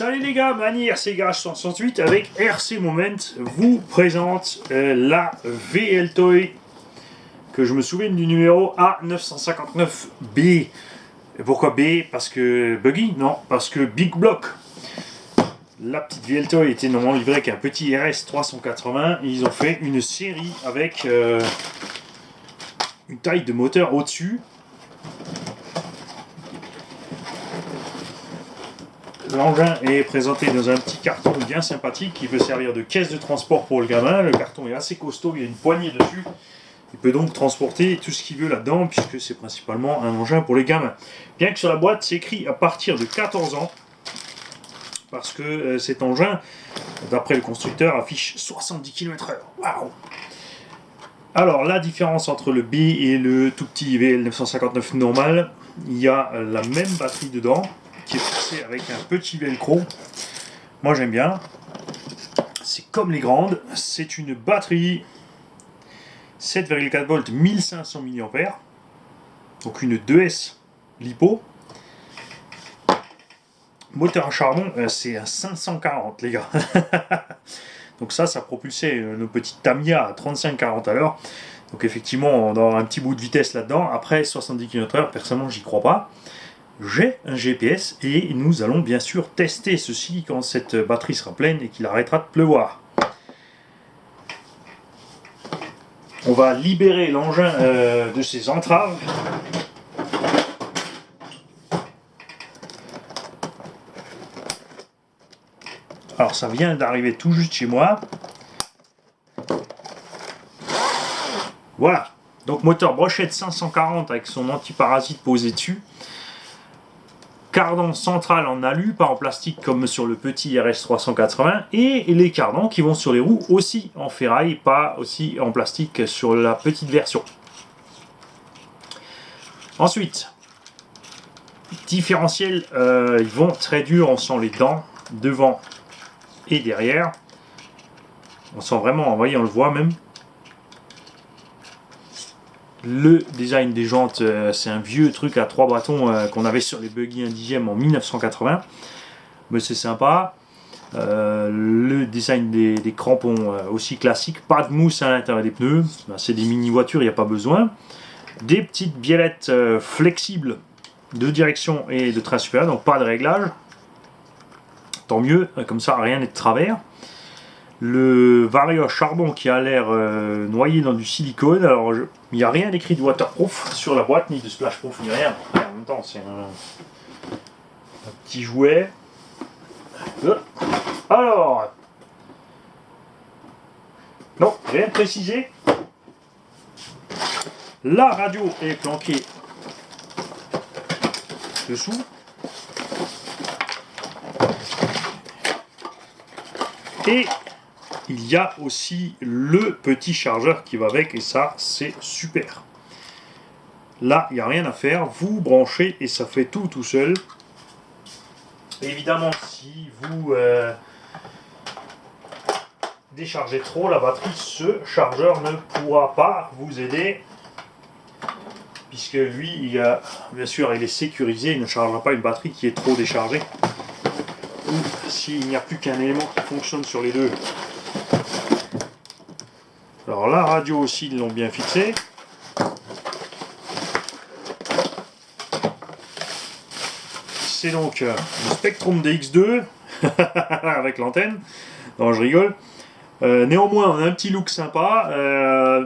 Salut les gars, Mani RC Garage 168 avec RC Moment vous présente la VL Toy que je me souviens du numéro A959B. Et pourquoi B? Parce que buggy? Non, parce que Big Block. La petite VL Toy était normalement livrée avec un petit RS 380 et ils ont fait une série avec une taille de moteur au-dessus. L'engin est présenté dans un petit carton bien sympathique qui peut servir de caisse de transport pour le gamin. Le carton est assez costaud, il y a une poignée dessus. Il peut donc transporter tout ce qu'il veut là-dedans puisque c'est principalement un engin pour les gamins. Bien que sur la boîte c'est écrit à partir de 14 ans parce que cet engin, d'après le constructeur, affiche 70 km/h. Waouh! Alors la différence entre le B et le tout petit VL959 normal, il y a la même batterie dedans, qui est fixé avec un petit velcro. Moi j'aime bien. C'est comme les grandes. C'est une batterie 7,4 volts 1500 mAh. Donc une 2S LiPo. Moteur à charbon, c'est un 540 les gars. Donc ça propulsait nos petites Tamiya à 35-40 à l'heure. Donc effectivement on aura un petit bout de vitesse là-dedans. Après 70 km/h, personnellement j'y crois pas. J'ai un GPS et nous allons bien sûr tester ceci quand cette batterie sera pleine et qu'il arrêtera de pleuvoir. On va libérer l'engin de ses entraves. Alors ça vient d'arriver tout juste chez moi. Voilà, donc moteur brochette 540 avec son antiparasite posé dessus. Cardan central en alu, pas en plastique comme sur le petit RS 380, et les cardans qui vont sur les roues aussi en ferraille, pas aussi en plastique sur la petite version. Ensuite, différentiel, ils vont très dur, on sent les dents devant et derrière. On sent vraiment, vous voyez, on le voit même. Le design des jantes, c'est un vieux truc à 3 bâtons qu'on avait sur les buggy indigènes en 1980. Mais c'est sympa. Le design des crampons aussi classique. Pas de mousse à l'intérieur des pneus. Ben, c'est des mini voitures, il n'y a pas besoin. Des petites biellettes flexibles de direction et de train supérieur. Donc pas de réglage. Tant mieux, comme ça rien n'est de travers. Le vario à charbon qui a l'air noyé dans du silicone. Alors il n'y a rien d'écrit de waterproof sur la boîte, ni de splashproof, ni rien. En même temps, c'est un petit jouet. Alors, non, rien de précisé. La radio est planquée dessous. Et il y a aussi le petit chargeur qui va avec, et ça c'est super. Là il n'y a rien à faire, vous branchez et ça fait tout seul. Évidemment si vous déchargez trop la batterie, ce chargeur ne pourra pas vous aider, puisque lui bien sûr il est sécurisé, il ne chargera pas une batterie qui est trop déchargée. Ou s'il n'y a plus qu'un élément qui fonctionne sur les deux. Alors la radio aussi, ils l'ont bien fixé. C'est donc le Spektrum DX2 avec l'antenne. Non, je rigole. Néanmoins, on a un petit look sympa.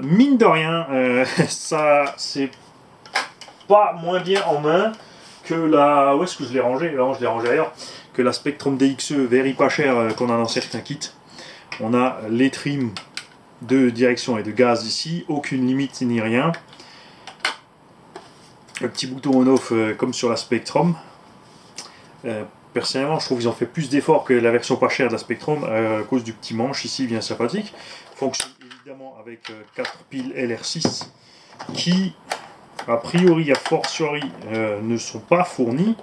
Mine de rien, ça c'est pas moins bien en main que la. Où est-ce que je l'ai rangé? Là, je l'ai rangé ailleurs. Que la Spektrum DXE, very pas cher, qu'on a dans certains kits. On a les trims de direction et de gaz ici, aucune limite ni rien. Le petit bouton on-off comme sur la Spektrum. Personnellement, je trouve qu'ils ont fait plus d'efforts que la version pas chère de la Spektrum à cause du petit manche ici, bien sympathique. Fonctionne évidemment avec 4 piles LR6 qui, a priori, a fortiori, ne sont pas fournies.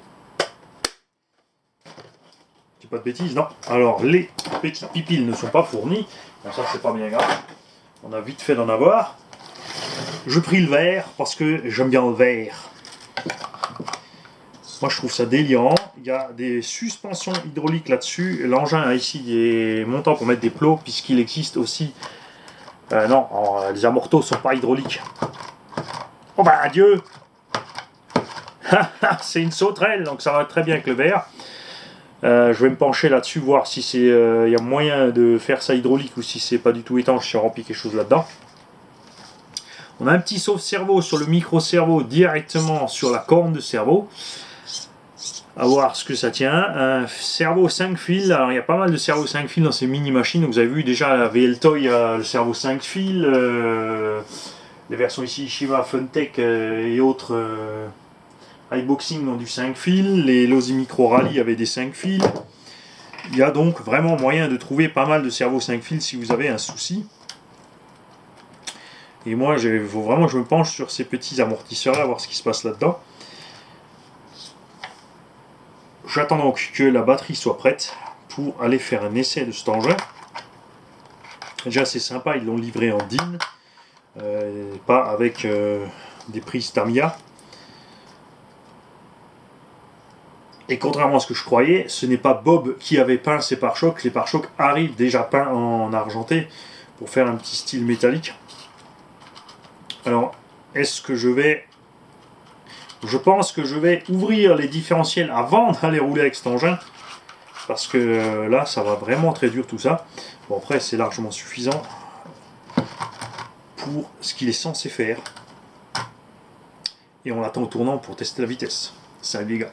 Pas de bêtises, non. Alors les petites pipiles ne sont pas fournies. Bon, ça c'est pas bien grave. On a vite fait d'en avoir. Je pris le vert parce que j'aime bien le vert. Moi je trouve ça déliant. il y a des suspensions hydrauliques là-dessus. L'engin a ici des montants pour mettre des plots, puisqu'il existe aussi... non, les amortos ne sont pas hydrauliques. Oh bah adieu. C'est une sauterelle, donc ça va très bien avec le verre. Je vais me pencher là-dessus, voir si c'est y a moyen de faire ça hydraulique ou si c'est pas du tout étanche, si on remplit quelque chose là-dedans. On a un petit sauve-cerveau sur le micro-cerveau directement sur la corne de cerveau. À voir ce que ça tient. Un cerveau 5 fils. Alors il y a pas mal de cerveaux 5 fils dans ces mini-machines. Vous avez vu déjà la VL Toy a le cerveau 5 fils. Les versions ici Shiva, Funtech et autres iBoxing ont du 5 fils. Les Losi Micro Rally avaient des 5 fils. Il y a donc vraiment moyen de trouver pas mal de cerveaux 5 fils si vous avez un souci. Et moi, il faut vraiment que je me penche sur ces petits amortisseurs là, voir ce qui se passe là-dedans. J'attends donc que la batterie soit prête pour aller faire un essai de cet engin. Déjà c'est sympa, ils l'ont livré en DIN, pas avec des prises Tamiya. Et contrairement à ce que je croyais, ce n'est pas Bob qui avait peint ses pare-chocs. Les pare-chocs arrivent déjà peints en argenté pour faire un petit style métallique. Alors, est-ce que je vais... Je pense que je vais ouvrir les différentiels avant d'aller rouler avec cet engin. Parce que là, ça va vraiment très dur tout ça. Bon, après, c'est largement suffisant pour ce qu'il est censé faire. Et on l'attend au tournant pour tester la vitesse. Salut les gars.